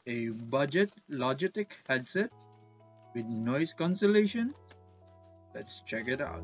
A budget Logitech headset with noise cancellation? Let's check it out.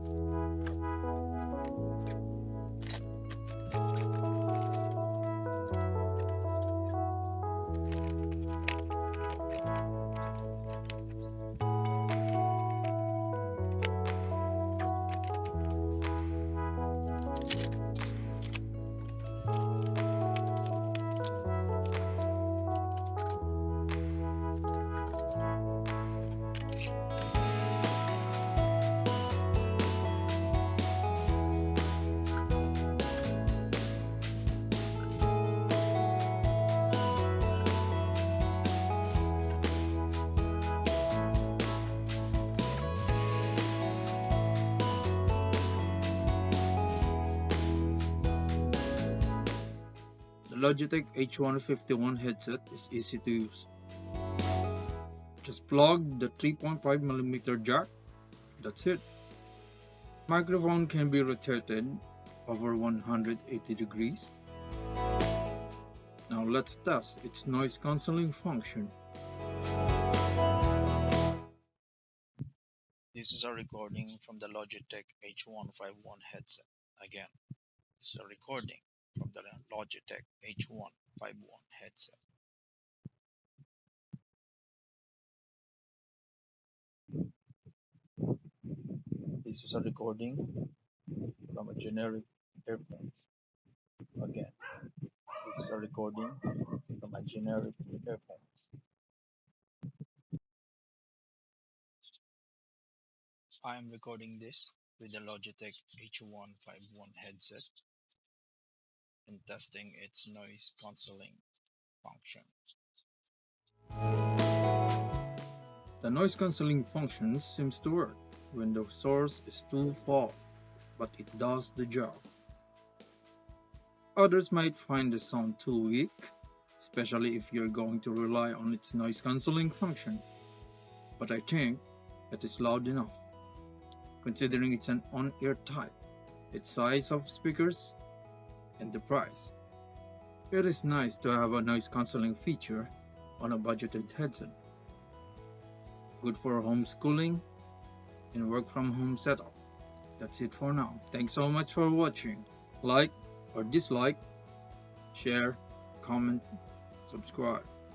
The Logitech H151 headset is easy to use. Just plug the 3.5mm jack, that's it. Microphone can be rotated over 180 degrees. Now let's test its noise cancelling function. This is a recording from the Logitech H151 headset. Again, this is a recording from the Logitech H151 headset. This is a recording from a generic earphone. Again, this is a recording from a generic earphone. I am recording this with the Logitech H151 headset and testing its noise cancelling function. The noise cancelling function seems to work when the source is too far, but it does the job. Others might find the sound too weak, especially if you're going to rely on its noise cancelling function. But I think it is loud enough, considering it's an on-ear type, its size of speakers, and the price. It is nice to have a noise cancelling feature on a budgeted headset. Good for homeschooling and work from home setup. That's it for now. Thanks so much for watching. Like or dislike, share, comment, subscribe.